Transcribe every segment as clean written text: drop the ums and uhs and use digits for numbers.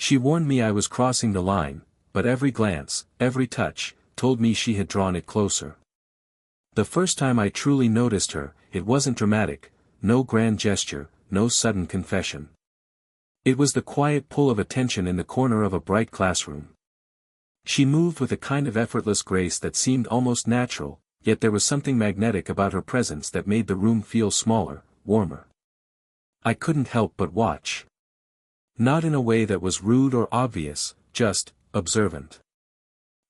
She warned me I was crossing the line, but every glance, every touch, told me she had drawn it closer. The first time I truly noticed her, it wasn't dramatic, no grand gesture, no sudden confession. It was the quiet pull of attention in the corner of a bright classroom. She moved with a kind of effortless grace that seemed almost natural, yet there was something magnetic about her presence that made the room feel smaller, warmer. I couldn't help but watch. Not in a way that was rude or obvious, just observant.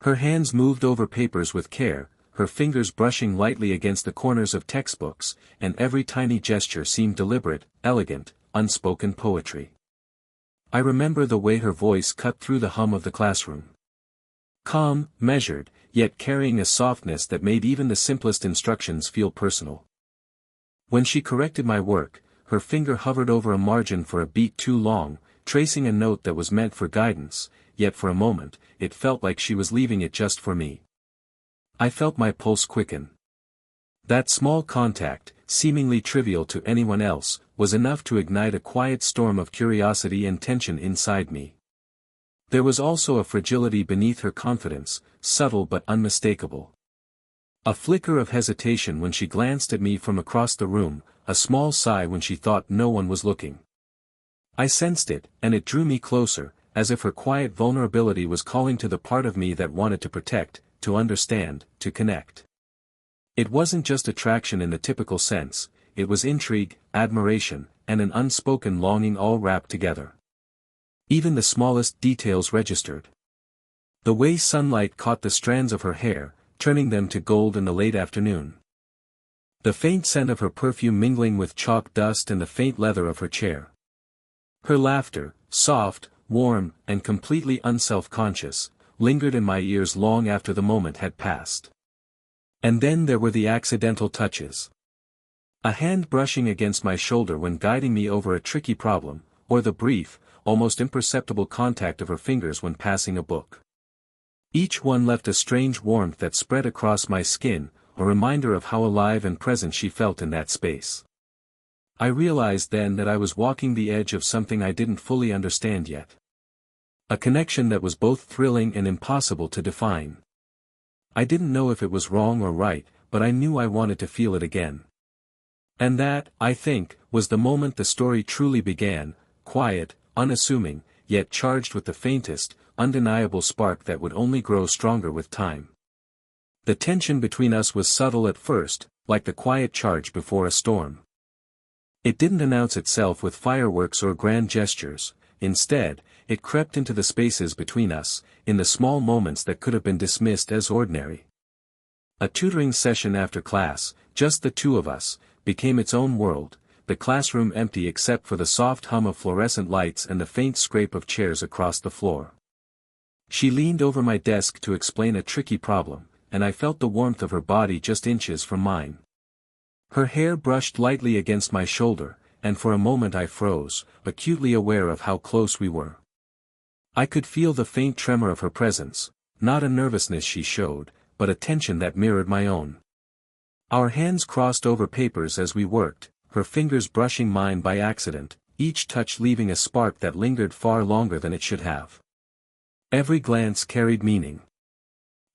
Her hands moved over papers with care, her fingers brushing lightly against the corners of textbooks, and every tiny gesture seemed deliberate, elegant, unspoken poetry. I remember the way her voice cut through the hum of the classroom. Calm, measured, yet carrying a softness that made even the simplest instructions feel personal. When she corrected my work, her finger hovered over a margin for a beat too long, tracing a note that was meant for guidance, yet for a moment, it felt like she was leaving it just for me. I felt my pulse quicken. That small contact, seemingly trivial to anyone else, was enough to ignite a quiet storm of curiosity and tension inside me. There was also a fragility beneath her confidence, subtle but unmistakable. A flicker of hesitation when she glanced at me from across the room, a small sigh when she thought no one was looking. I sensed it, and it drew me closer, as if her quiet vulnerability was calling to the part of me that wanted to protect, to understand, to connect. It wasn't just attraction in the typical sense, it was intrigue, admiration, and an unspoken longing all wrapped together. Even the smallest details registered. The way sunlight caught the strands of her hair, turning them to gold in the late afternoon. The faint scent of her perfume mingling with chalk dust and the faint leather of her chair. Her laughter, soft, warm, and completely unself-conscious, lingered in my ears long after the moment had passed. And then there were the accidental touches. A hand brushing against my shoulder when guiding me over a tricky problem, or the brief, almost imperceptible contact of her fingers when passing a book. Each one left a strange warmth that spread across my skin, a reminder of how alive and present she felt in that space. I realized then that I was walking the edge of something I didn't fully understand yet. A connection that was both thrilling and impossible to define. I didn't know if it was wrong or right, but I knew I wanted to feel it again. And that, I think, was the moment the story truly began, quiet, unassuming, yet charged with the faintest, undeniable spark that would only grow stronger with time. The tension between us was subtle at first, like the quiet charge before a storm. It didn't announce itself with fireworks or grand gestures, instead, it crept into the spaces between us, in the small moments that could have been dismissed as ordinary. A tutoring session after class, just the two of us, became its own world, the classroom empty except for the soft hum of fluorescent lights and the faint scrape of chairs across the floor. She leaned over my desk to explain a tricky problem, and I felt the warmth of her body just inches from mine. Her hair brushed lightly against my shoulder, and for a moment I froze, acutely aware of how close we were. I could feel the faint tremor of her presence, not a nervousness she showed, but a tension that mirrored my own. Our hands crossed over papers as we worked, her fingers brushing mine by accident, each touch leaving a spark that lingered far longer than it should have. Every glance carried meaning.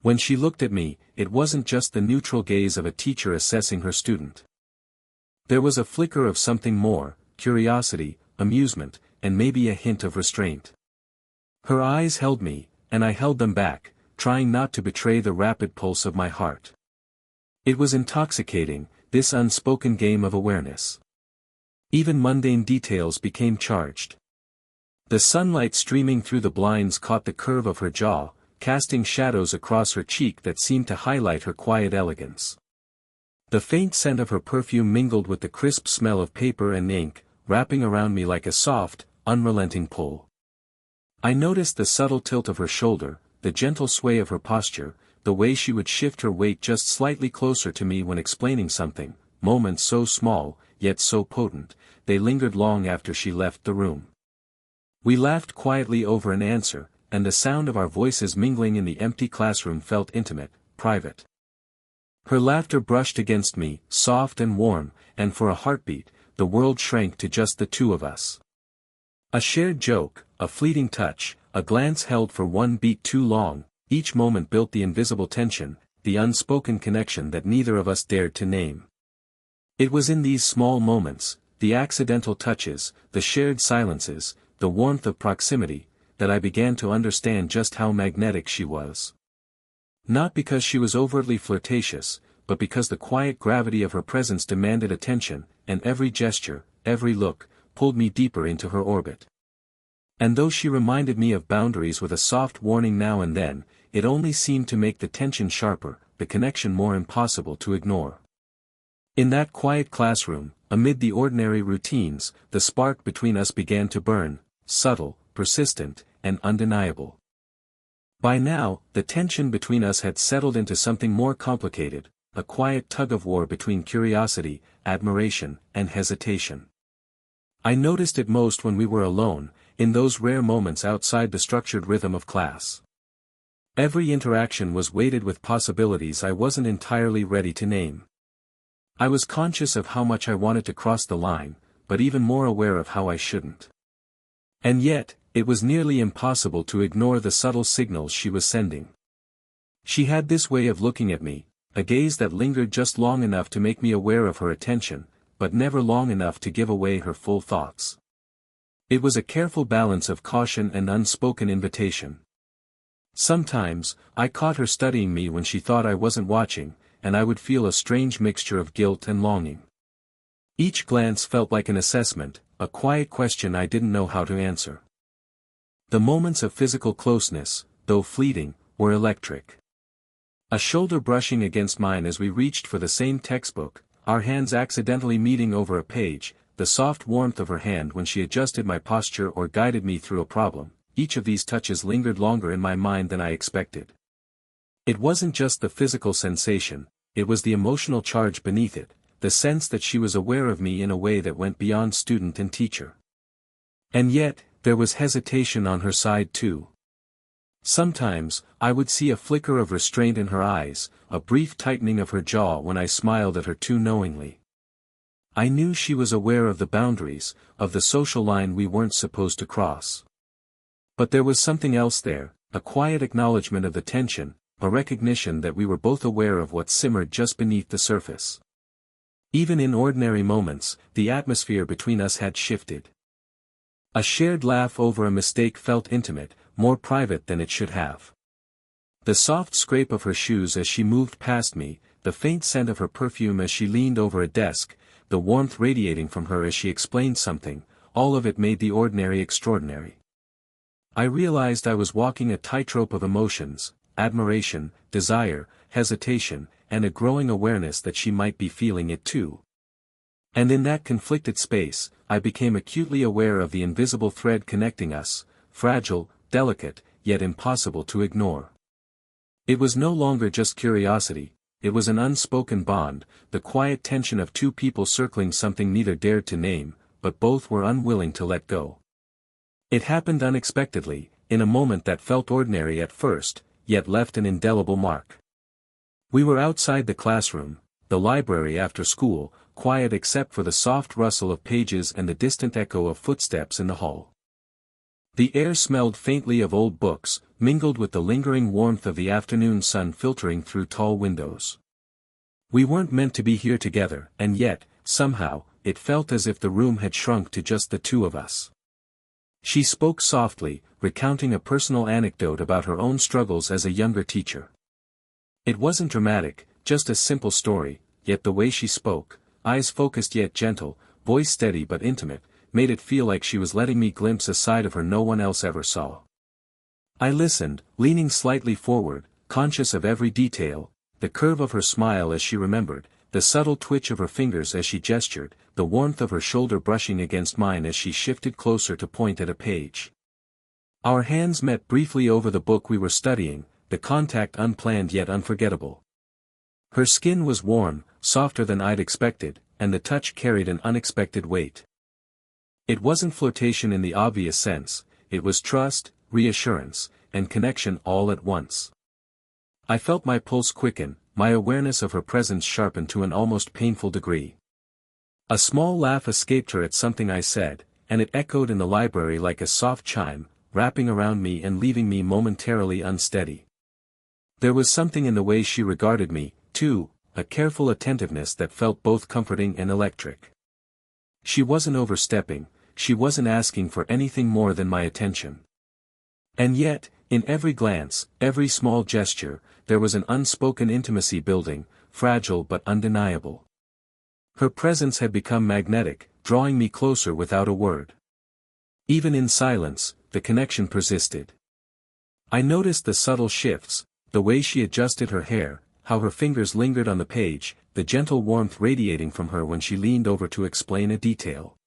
When she looked at me, it wasn't just the neutral gaze of a teacher assessing her student. There was a flicker of something more, curiosity, amusement, and maybe a hint of restraint. Her eyes held me, and I held them back, trying not to betray the rapid pulse of my heart. It was intoxicating, this unspoken game of awareness. Even mundane details became charged. The sunlight streaming through the blinds caught the curve of her jaw, casting shadows across her cheek that seemed to highlight her quiet elegance. The faint scent of her perfume mingled with the crisp smell of paper and ink, wrapping around me like a soft, unrelenting pull. I noticed the subtle tilt of her shoulder, the gentle sway of her posture, the way she would shift her weight just slightly closer to me when explaining something, moments so small, yet so potent, they lingered long after she left the room. We laughed quietly over an answer, and the sound of our voices mingling in the empty classroom felt intimate, private. Her laughter brushed against me, soft and warm, and for a heartbeat, the world shrank to just the two of us. A shared joke, a fleeting touch, a glance held for one beat too long, each moment built the invisible tension, the unspoken connection that neither of us dared to name. It was in these small moments, the accidental touches, the shared silences, the warmth of proximity, that I began to understand just how magnetic she was. Not because she was overtly flirtatious, but because the quiet gravity of her presence demanded attention, and every gesture, every look, pulled me deeper into her orbit. And though she reminded me of boundaries with a soft warning now and then, it only seemed to make the tension sharper, the connection more impossible to ignore. In that quiet classroom, amid the ordinary routines, the spark between us began to burn, subtle, persistent, and undeniable. By now, the tension between us had settled into something more complicated, a quiet tug-of-war between curiosity, admiration, and hesitation. I noticed it most when we were alone, in those rare moments outside the structured rhythm of class. Every interaction was weighted with possibilities I wasn't entirely ready to name. I was conscious of how much I wanted to cross the line, but even more aware of how I shouldn't. And yet, it was nearly impossible to ignore the subtle signals she was sending. She had this way of looking at me, a gaze that lingered just long enough to make me aware of her attention, but never long enough to give away her full thoughts. It was a careful balance of caution and unspoken invitation. Sometimes, I caught her studying me when she thought I wasn't watching, and I would feel a strange mixture of guilt and longing. Each glance felt like an assessment, a quiet question I didn't know how to answer. The moments of physical closeness, though fleeting, were electric. A shoulder brushing against mine as we reached for the same textbook, our hands accidentally meeting over a page, the soft warmth of her hand when she adjusted my posture or guided me through a problem, each of these touches lingered longer in my mind than I expected. It wasn't just the physical sensation, it was the emotional charge beneath it, the sense that she was aware of me in a way that went beyond student and teacher. And yet, there was hesitation on her side too. Sometimes, I would see a flicker of restraint in her eyes, a brief tightening of her jaw when I smiled at her too knowingly. I knew she was aware of the boundaries, of the social line we weren't supposed to cross. But there was something else there, a quiet acknowledgement of the tension, a recognition that we were both aware of what simmered just beneath the surface. Even in ordinary moments, the atmosphere between us had shifted. A shared laugh over a mistake felt intimate, more private than it should have. The soft scrape of her shoes as she moved past me, the faint scent of her perfume as she leaned over a desk, the warmth radiating from her as she explained something, all of it made the ordinary extraordinary. I realized I was walking a tightrope of emotions, admiration, desire, hesitation, and a growing awareness that she might be feeling it too. And in that conflicted space, I became acutely aware of the invisible thread connecting us, fragile, delicate, yet impossible to ignore. It was no longer just curiosity, it was an unspoken bond, the quiet tension of two people circling something neither dared to name, but both were unwilling to let go. It happened unexpectedly, in a moment that felt ordinary at first, yet left an indelible mark. We were outside the classroom, the library after school, quiet except for the soft rustle of pages and the distant echo of footsteps in the hall. The air smelled faintly of old books, mingled with the lingering warmth of the afternoon sun filtering through tall windows. We weren't meant to be here together, and yet, somehow, it felt as if the room had shrunk to just the two of us. She spoke softly, recounting a personal anecdote about her own struggles as a younger teacher. It wasn't dramatic, just a simple story, yet the way she spoke, eyes focused yet gentle, voice steady but intimate, made it feel like she was letting me glimpse a side of her no one else ever saw. I listened, leaning slightly forward, conscious of every detail, the curve of her smile as she remembered, the subtle twitch of her fingers as she gestured, the warmth of her shoulder brushing against mine as she shifted closer to point at a page. Our hands met briefly over the book we were studying, the contact unplanned yet unforgettable. Her skin was warm, softer than I'd expected, and the touch carried an unexpected weight. It wasn't flirtation in the obvious sense, it was trust, reassurance, and connection all at once. I felt my pulse quicken, my awareness of her presence sharpen to an almost painful degree. A small laugh escaped her at something I said, and it echoed in the library like a soft chime, wrapping around me and leaving me momentarily unsteady. There was something in the way she regarded me, too, a careful attentiveness that felt both comforting and electric. She wasn't overstepping, she wasn't asking for anything more than my attention. And yet, in every glance, every small gesture, there was an unspoken intimacy building, fragile but undeniable. Her presence had become magnetic, drawing me closer without a word. Even in silence, the connection persisted. I noticed the subtle shifts, the way she adjusted her hair, how her fingers lingered on the page, the gentle warmth radiating from her when she leaned over to explain a detail.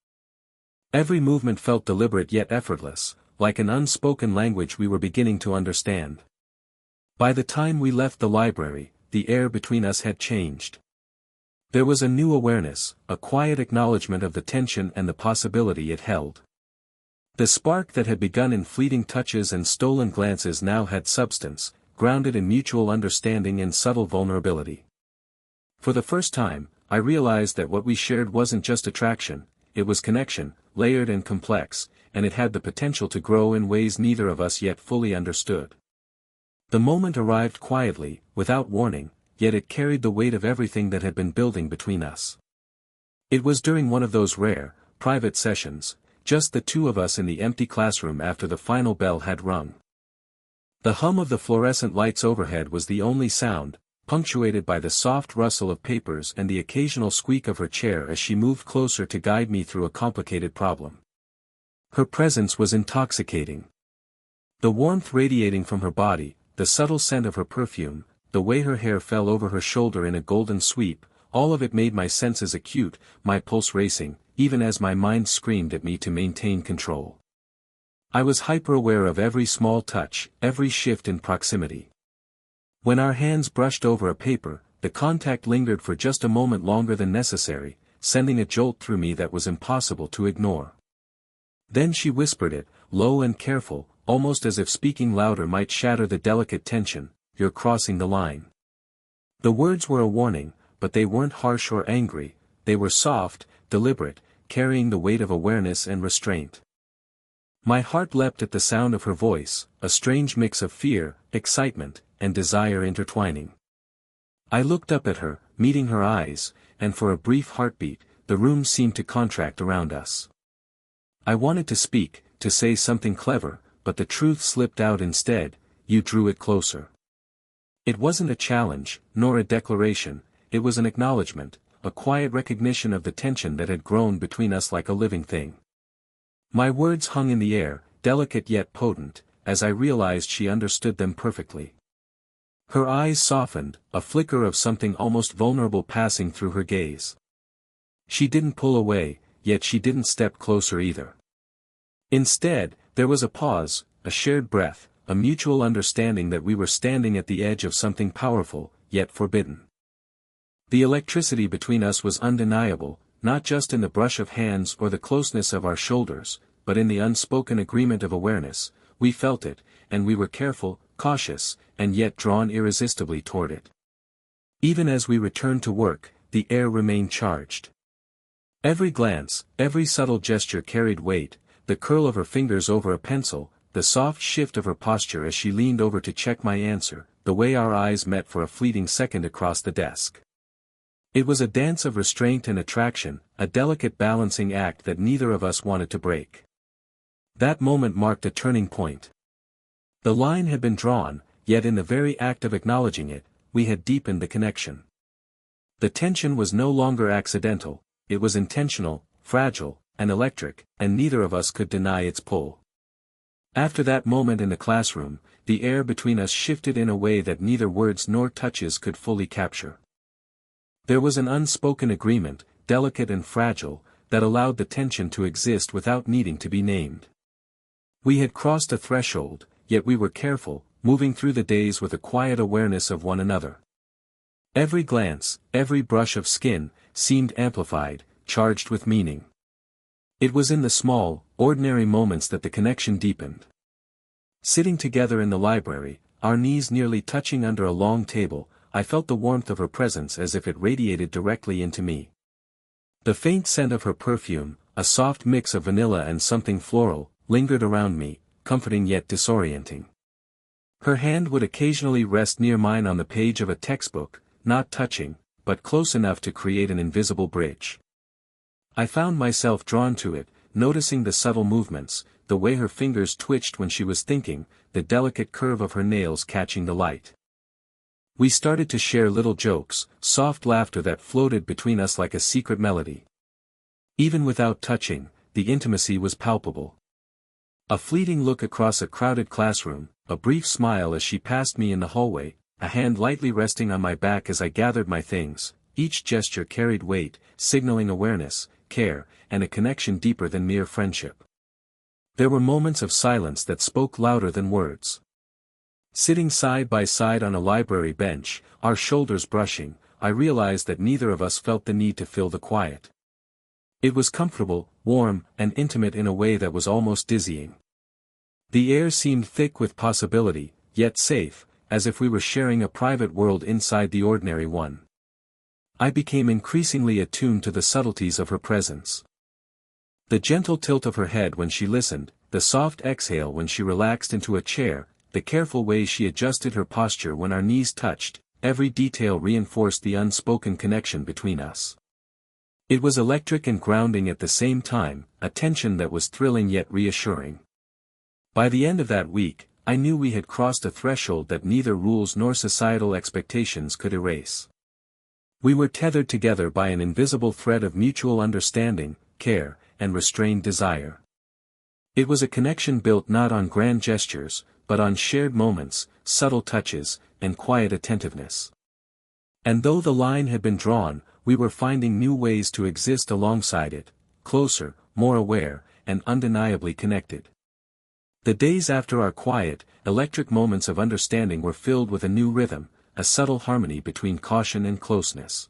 Every movement felt deliberate yet effortless, like an unspoken language we were beginning to understand. By the time we left the library, the air between us had changed. There was a new awareness, a quiet acknowledgement of the tension and the possibility it held. The spark that had begun in fleeting touches and stolen glances now had substance, grounded in mutual understanding and subtle vulnerability. For the first time, I realized that what we shared wasn't just attraction, it was connection, layered and complex, and it had the potential to grow in ways neither of us yet fully understood. The moment arrived quietly, without warning, yet it carried the weight of everything that had been building between us. It was during one of those rare, private sessions, just the two of us in the empty classroom after the final bell had rung. The hum of the fluorescent lights overhead was the only sound, punctuated by the soft rustle of papers and the occasional squeak of her chair as she moved closer to guide me through a complicated problem. Her presence was intoxicating. The warmth radiating from her body, the subtle scent of her perfume, the way her hair fell over her shoulder in a golden sweep, all of it made my senses acute, my pulse racing, even as my mind screamed at me to maintain control. I was hyper-aware of every small touch, every shift in proximity. When our hands brushed over a paper, the contact lingered for just a moment longer than necessary, sending a jolt through me that was impossible to ignore. Then she whispered it, low and careful, almost as if speaking louder might shatter the delicate tension, "You're crossing the line." The words were a warning, but they weren't harsh or angry, they were soft, deliberate, carrying the weight of awareness and restraint. My heart leapt at the sound of her voice, a strange mix of fear, excitement, and desire intertwining. I looked up at her, meeting her eyes, and for a brief heartbeat, the room seemed to contract around us. I wanted to speak, to say something clever, but the truth slipped out instead. "You drew it closer." It wasn't a challenge, nor a declaration, it was an acknowledgement, a quiet recognition of the tension that had grown between us like a living thing. My words hung in the air, delicate yet potent, as I realized she understood them perfectly. Her eyes softened, a flicker of something almost vulnerable passing through her gaze. She didn't pull away, yet she didn't step closer either. Instead, there was a pause, a shared breath, a mutual understanding that we were standing at the edge of something powerful, yet forbidden. The electricity between us was undeniable, not just in the brush of hands or the closeness of our shoulders, but in the unspoken agreement of awareness. We felt it, and we were careful, cautious, and yet drawn irresistibly toward it. Even as we returned to work, the air remained charged. Every glance, every subtle gesture carried weight, the curl of her fingers over a pencil, the soft shift of her posture as she leaned over to check my answer, the way our eyes met for a fleeting second across the desk. It was a dance of restraint and attraction, a delicate balancing act that neither of us wanted to break. That moment marked a turning point. The line had been drawn, yet in the very act of acknowledging it, we had deepened the connection. The tension was no longer accidental, it was intentional, fragile, and electric, and neither of us could deny its pull. After that moment in the classroom, the air between us shifted in a way that neither words nor touches could fully capture. There was an unspoken agreement, delicate and fragile, that allowed the tension to exist without needing to be named. We had crossed a threshold, yet we were careful, moving through the days with a quiet awareness of one another. Every glance, every brush of skin, seemed amplified, charged with meaning. It was in the small, ordinary moments that the connection deepened. Sitting together in the library, our knees nearly touching under a long table, I felt the warmth of her presence as if it radiated directly into me. The faint scent of her perfume, a soft mix of vanilla and something floral, lingered around me, comforting yet disorienting. Her hand would occasionally rest near mine on the page of a textbook, not touching, but close enough to create an invisible bridge. I found myself drawn to it, noticing the subtle movements, the way her fingers twitched when she was thinking, the delicate curve of her nails catching the light. We started to share little jokes, soft laughter that floated between us like a secret melody. Even without touching, the intimacy was palpable. A fleeting look across a crowded classroom, a brief smile as she passed me in the hallway, a hand lightly resting on my back as I gathered my things, each gesture carried weight, signaling awareness, care, and a connection deeper than mere friendship. There were moments of silence that spoke louder than words. Sitting side by side on a library bench, our shoulders brushing, I realized that neither of us felt the need to fill the quiet. It was comfortable, warm, and intimate in a way that was almost dizzying. The air seemed thick with possibility, yet safe, as if we were sharing a private world inside the ordinary one. I became increasingly attuned to the subtleties of her presence. The gentle tilt of her head when she listened, the soft exhale when she relaxed into a chair, the careful way she adjusted her posture when our knees touched, every detail reinforced the unspoken connection between us. It was electric and grounding at the same time, a tension that was thrilling yet reassuring. By the end of that week, I knew we had crossed a threshold that neither rules nor societal expectations could erase. We were tethered together by an invisible thread of mutual understanding, care, and restrained desire. It was a connection built not on grand gestures, but on shared moments, subtle touches, and quiet attentiveness. And though the line had been drawn, we were finding new ways to exist alongside it, closer, more aware, and undeniably connected. The days after our quiet, electric moments of understanding were filled with a new rhythm, a subtle harmony between caution and closeness.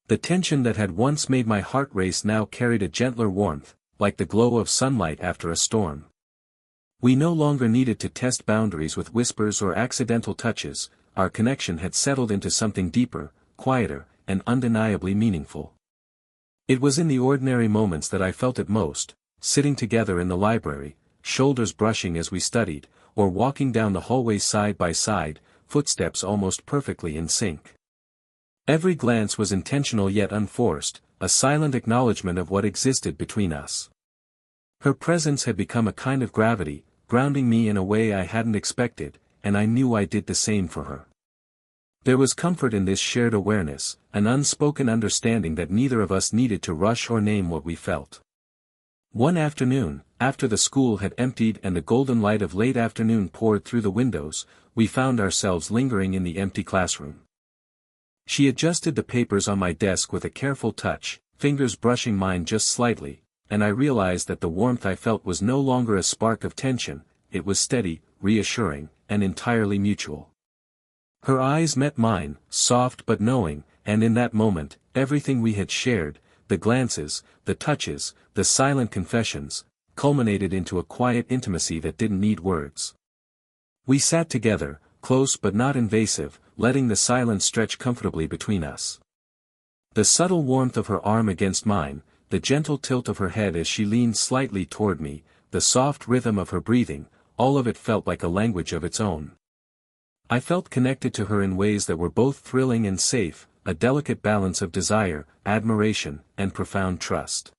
The tension that had once made my heart race now carried a gentler warmth, like the glow of sunlight after a storm. We no longer needed to test boundaries with whispers or accidental touches, our connection had settled into something deeper, quieter, and undeniably meaningful. It was in the ordinary moments that I felt it most, sitting together in the library, shoulders brushing as we studied, or walking down the hallway side by side, footsteps almost perfectly in sync. Every glance was intentional yet unforced, a silent acknowledgement of what existed between us. Her presence had become a kind of gravity, grounding me in a way I hadn't expected, and I knew I did the same for her. There was comfort in this shared awareness, an unspoken understanding that neither of us needed to rush or name what we felt. One afternoon, after the school had emptied and the golden light of late afternoon poured through the windows, we found ourselves lingering in the empty classroom. She adjusted the papers on my desk with a careful touch, fingers brushing mine just slightly, and I realized that the warmth I felt was no longer a spark of tension, it was steady, reassuring, and entirely mutual. Her eyes met mine, soft but knowing, and in that moment, everything we had shared, the glances, the touches, the silent confessions, culminated into a quiet intimacy that didn't need words. We sat together, close but not invasive, letting the silence stretch comfortably between us. The subtle warmth of her arm against mine, the gentle tilt of her head as she leaned slightly toward me, the soft rhythm of her breathing, all of it felt like a language of its own. I felt connected to her in ways that were both thrilling and safe, a delicate balance of desire, admiration, and profound trust.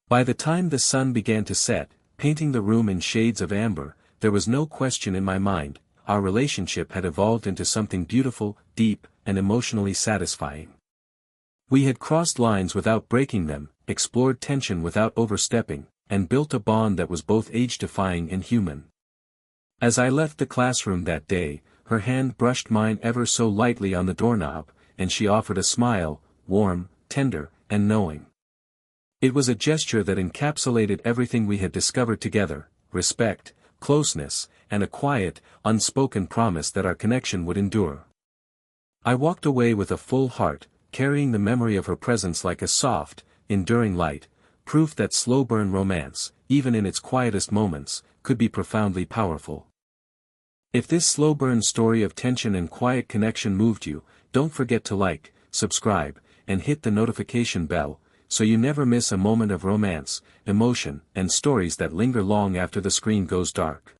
By the time the sun began to set, painting the room in shades of amber, there was no question in my mind, our relationship had evolved into something beautiful, deep, and emotionally satisfying. We had crossed lines without breaking them, explored tension without overstepping, and built a bond that was both age-defying and human. As I left the classroom that day, her hand brushed mine ever so lightly on the doorknob, and she offered a smile, warm, tender, and knowing. It was a gesture that encapsulated everything we had discovered together, respect, closeness, and a quiet, unspoken promise that our connection would endure. I walked away with a full heart, carrying the memory of her presence like a soft, enduring light, proof that slow-burn romance, even in its quietest moments, could be profoundly powerful. If this slow-burn story of tension and quiet connection moved you, don't forget to like, subscribe, and hit the notification bell, so you never miss a moment of romance, emotion, and stories that linger long after the screen goes dark.